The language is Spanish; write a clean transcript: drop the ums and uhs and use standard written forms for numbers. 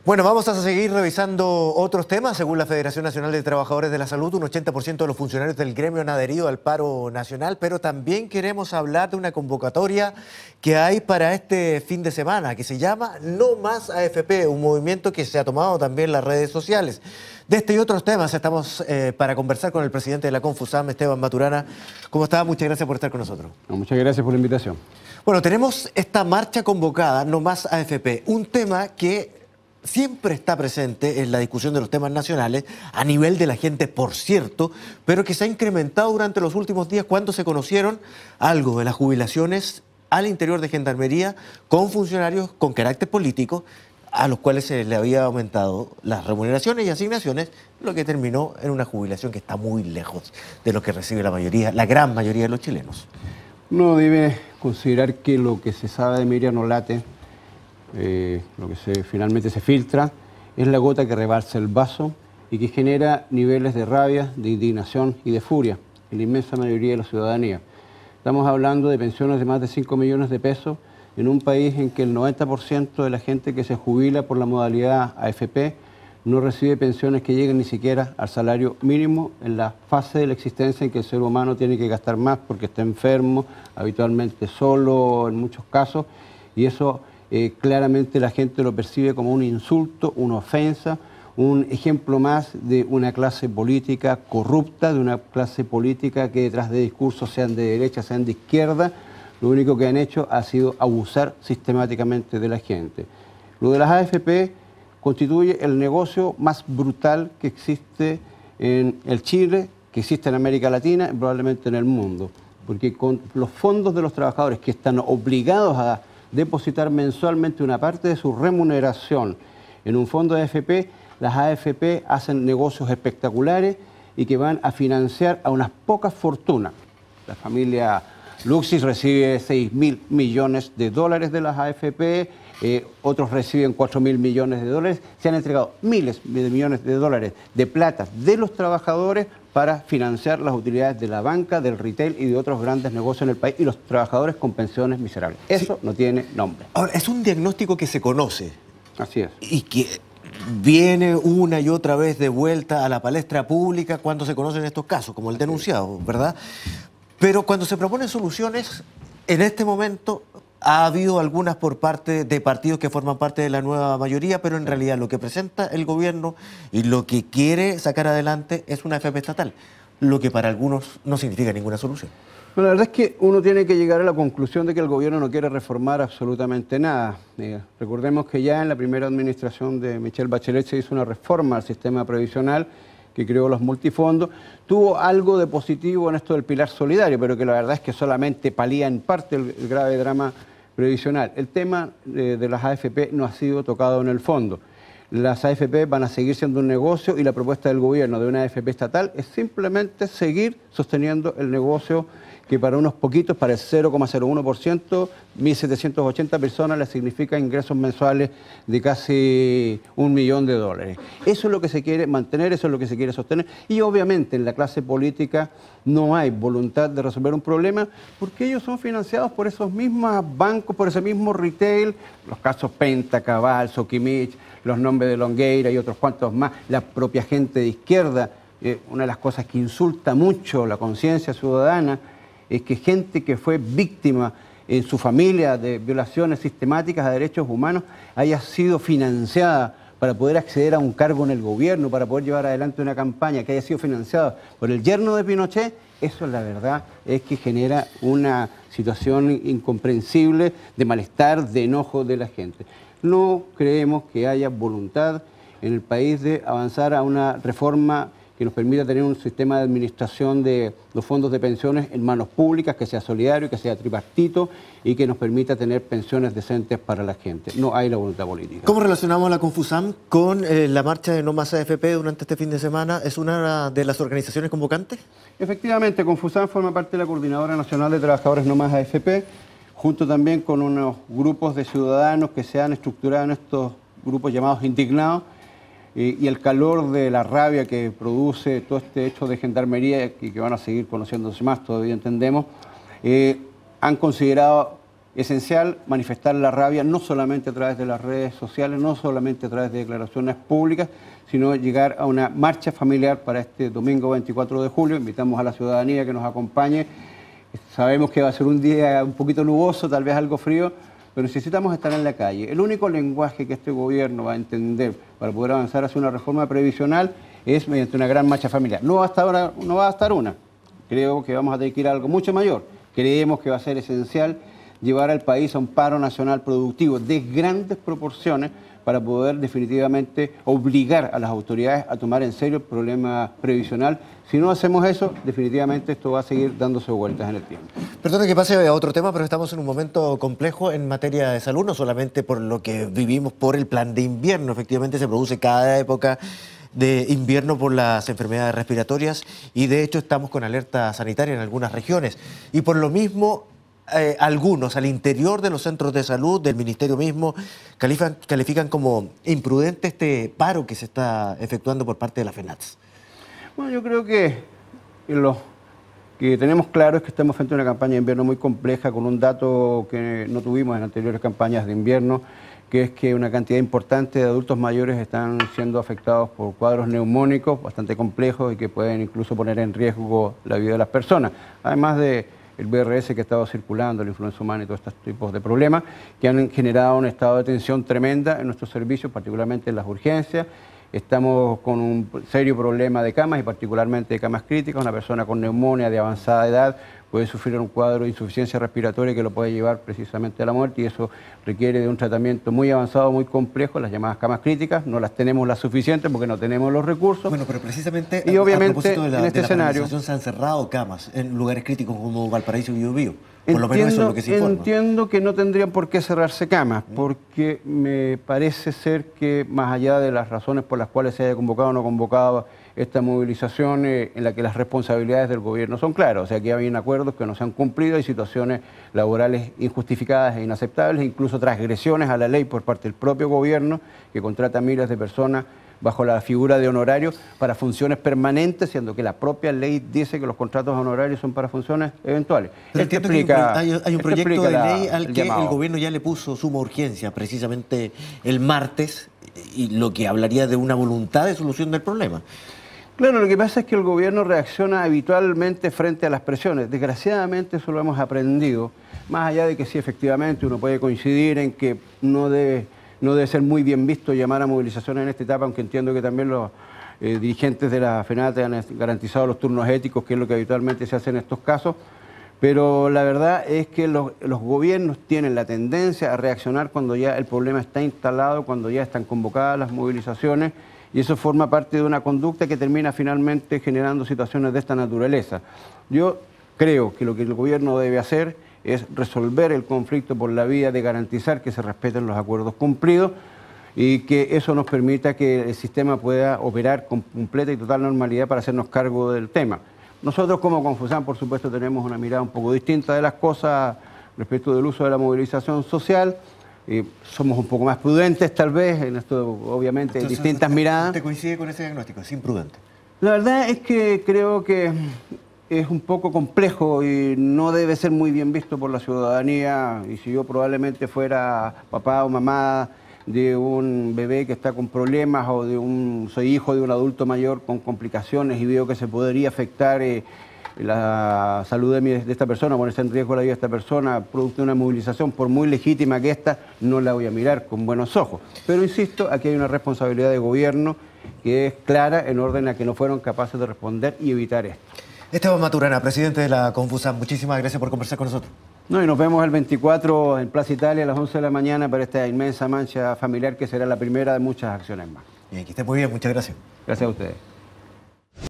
Bueno, vamos a seguir revisando otros temas. Según la Federación Nacional de Trabajadores de la Salud, un 80% de los funcionarios del gremio han adherido al paro nacional, pero también queremos hablar de una convocatoria que hay para este fin de semana, que se llama No Más AFP, un movimiento que se ha tomado también en las redes sociales. De este y otros temas estamos para conversar con el presidente de la Confusam, Esteban Maturana. ¿Cómo está? Muchas gracias por estar con nosotros. Muchas gracias por la invitación. Bueno, tenemos esta marcha convocada, No Más AFP, un tema que siempre está presente en la discusión de los temas nacionales, a nivel de la gente, por cierto, pero que se ha incrementado durante los últimos días cuando se conocieron algo de las jubilaciones al interior de Gendarmería con funcionarios con carácter político, a los cuales se le había aumentado las remuneraciones y asignaciones, lo que terminó en una jubilación que está muy lejos de lo que recibe la gran mayoría de los chilenos. Uno debe considerar que lo que se sabe de Emiliano Late, lo que finalmente se filtra, es la gota que rebalsa el vaso y que genera niveles de rabia, de indignación y de furia en la inmensa mayoría de la ciudadanía. Estamos hablando de pensiones de más de 5 millones de pesos en un país en que el 90% de la gente que se jubila por la modalidad AFP no recibe pensiones que lleguen ni siquiera al salario mínimo en la fase de la existencia en que el ser humano tiene que gastar más porque está enfermo, habitualmente solo en muchos casos, y eso claramente la gente lo percibe como un insulto, una ofensa, un ejemplo más de una clase política corrupta, de una clase política que detrás de discursos, sean de derecha, sean de izquierda, lo único que han hecho ha sido abusar sistemáticamente de la gente. Lo de las AFP constituye el negocio más brutal que existe en el Chile, que existe en América Latina y probablemente en el mundo, porque con los fondos de los trabajadores que están obligados a depositar mensualmente una parte de su remuneración en un fondo de AFP, las AFP hacen negocios espectaculares y que van a financiar a unas pocas fortunas. La familia Luxis recibe 6.000 millones de dólares de las AFP, otros reciben 4.000 millones de dólares. Se han entregado miles de millones de dólares de plata de los trabajadores para financiar las utilidades de la banca, del retail y de otros grandes negocios en el país, y los trabajadores con pensiones miserables. Eso no tiene nombre. Ahora, es un diagnóstico que se conoce. Así es. Y que viene una y otra vez de vuelta a la palestra pública cuando se conocen estos casos, como el denunciado, ¿verdad? Pero cuando se proponen soluciones, en este momento ha habido algunas por parte de partidos que forman parte de la nueva mayoría, pero en realidad lo que presenta el gobierno y lo que quiere sacar adelante es una AFP estatal, lo que para algunos no significa ninguna solución. Bueno, la verdad es que uno tiene que llegar a la conclusión de que el gobierno no quiere reformar absolutamente nada. Recordemos que ya en la primera administración de Michelle Bachelet se hizo una reforma al sistema previsional que creó los multifondos. Tuvo algo de positivo en esto del pilar solidario, pero que la verdad es que solamente palía en parte el grave drama previsional. El tema de las AFP no ha sido tocado en el fondo. Las AFP van a seguir siendo un negocio y la propuesta del gobierno de una AFP estatal es simplemente seguir sosteniendo el negocio que para unos poquitos, para el 0,01%, 1.780 personas les significa ingresos mensuales de casi $1 millón. Eso es lo que se quiere mantener, eso es lo que se quiere sostener. Y obviamente en la clase política no hay voluntad de resolver un problema porque ellos son financiados por esos mismos bancos, por ese mismo retail, los casos Penta, Cabal, Soquimich, los nombres de Longueira y otros cuantos más, la propia gente de izquierda. Una de las cosas que insulta mucho la conciencia ciudadana es que gente que fue víctima en su familia de violaciones sistemáticas a derechos humanos haya sido financiada para poder acceder a un cargo en el gobierno, para poder llevar adelante una campaña, que haya sido financiada por el yerno de Pinochet. Eso, la verdad, es que genera una situación incomprensible de malestar, de enojo de la gente. No creemos que haya voluntad en el país de avanzar a una reforma que nos permita tener un sistema de administración de los fondos de pensiones en manos públicas, que sea solidario, que sea tripartito y que nos permita tener pensiones decentes para la gente. No hay la voluntad política. ¿Cómo relacionamos a la Confusam con la marcha de No Más AFP durante este fin de semana? ¿Es una de las organizaciones convocantes? Efectivamente, Confusam forma parte de la Coordinadora Nacional de Trabajadores No Más AFP, junto también con unos grupos de ciudadanos que se han estructurado en estos grupos llamados indignados, y el calor de la rabia que produce todo este hecho de Gendarmería y que van a seguir conociéndose más, todavía entendemos, han considerado esencial manifestar la rabia no solamente a través de las redes sociales, no solamente a través de declaraciones públicas, sino llegar a una marcha familiar para este domingo 24 de julio. Invitamos a la ciudadanía que nos acompañe. Sabemos que va a ser un día un poquito nuboso, tal vez algo frío, pero necesitamos estar en la calle. El único lenguaje que este gobierno va a entender para poder avanzar hacia una reforma previsional es mediante una gran marcha familiar. No va a estar una. Creo que vamos a tener que ir a algo mucho mayor. Creemos que va a ser esencial llevar al país a un paro nacional productivo de grandes proporciones para poder definitivamente obligar a las autoridades a tomar en serio el problema previsional. Si no hacemos eso, definitivamente esto va a seguir dándose vueltas en el tiempo. Perdone que pase a otro tema, pero estamos en un momento complejo en materia de salud, no solamente por lo que vivimos por el plan de invierno. Efectivamente se produce cada época de invierno por las enfermedades respiratorias y de hecho estamos con alerta sanitaria en algunas regiones. Y por lo mismo, algunos al interior de los centros de salud, del ministerio mismo, califican como imprudente este paro que se está efectuando por parte de la FENATS. Bueno, yo creo que lo que tenemos claro es que estamos frente a una campaña de invierno muy compleja, con un dato que no tuvimos en anteriores campañas de invierno, que es que una cantidad importante de adultos mayores están siendo afectados por cuadros neumónicos bastante complejos y que pueden incluso poner en riesgo la vida de las personas. Además de el VRS que ha estado circulando, la influenza humana y todos estos tipos de problemas que han generado un estado de tensión tremenda en nuestros servicios, particularmente en las urgencias. Estamos con un serio problema de camas y particularmente de camas críticas. Una persona con neumonía de avanzada edad puede sufrir un cuadro de insuficiencia respiratoria que lo puede llevar precisamente a la muerte y eso requiere de un tratamiento muy avanzado, muy complejo, las llamadas camas críticas. No las tenemos las suficientes porque no tenemos los recursos. Bueno, pero precisamente y obviamente en este escenario se han cerrado camas en lugares críticos como Valparaíso y Biobío. Por lo menos eso es lo que se informa. Entiendo que no tendrían por qué cerrarse camas, porque me parece ser que más allá de las razones por las cuales se haya convocado o no convocado esta movilización, en la que las responsabilidades del gobierno son claras. O sea, que hay acuerdos que no se han cumplido, hay situaciones laborales injustificadas e inaceptables, incluso transgresiones a la ley por parte del propio gobierno, que contrata a miles de personas bajo la figura de honorarios para funciones permanentes, siendo que la propia ley dice que los contratos honorarios son para funciones eventuales. Pero hay un proyecto de ley al que el gobierno ya le puso suma urgencia, precisamente el martes, y lo que hablaría de una voluntad de solución del problema. Claro, lo que pasa es que el gobierno reacciona habitualmente frente a las presiones. Desgraciadamente eso lo hemos aprendido, más allá de que sí, efectivamente, uno puede coincidir en que no debe ser muy bien visto llamar a movilizaciones en esta etapa, aunque entiendo que también los dirigentes de la FENATS han garantizado los turnos éticos, que es lo que habitualmente se hace en estos casos. Pero la verdad es que los gobiernos tienen la tendencia a reaccionar cuando ya el problema está instalado, cuando ya están convocadas las movilizaciones, y eso forma parte de una conducta que termina finalmente generando situaciones de esta naturaleza. Yo creo que lo que el gobierno debe hacer es resolver el conflicto por la vía de garantizar que se respeten los acuerdos cumplidos y que eso nos permita que el sistema pueda operar con completa y total normalidad para hacernos cargo del tema. Nosotros como Confusam, por supuesto, tenemos una mirada un poco distinta de las cosas respecto del uso de la movilización social. Somos un poco más prudentes, tal vez, en esto obviamente hay distintas miradas. ¿Usted coincide con ese diagnóstico? ¿Es imprudente? La verdad es que creo que es un poco complejo y no debe ser muy bien visto por la ciudadanía. Y si yo probablemente fuera papá o mamá de un bebé que está con problemas o soy hijo de un adulto mayor con complicaciones y veo que se podría afectar la salud de esta persona, ponerse en riesgo la vida de esta persona, producto de una movilización, por muy legítima que esta, no la voy a mirar con buenos ojos. Pero insisto, aquí hay una responsabilidad de gobierno que es clara en orden a que no fueron capaces de responder y evitar esto. Esteban Maturana, presidente de la Confusam, muchísimas gracias por conversar con nosotros. No, y nos vemos el 24 en Plaza Italia a las 11 de la mañana para esta inmensa marcha familiar que será la primera de muchas acciones más. Bien, que esté muy bien, muchas gracias. Gracias a ustedes.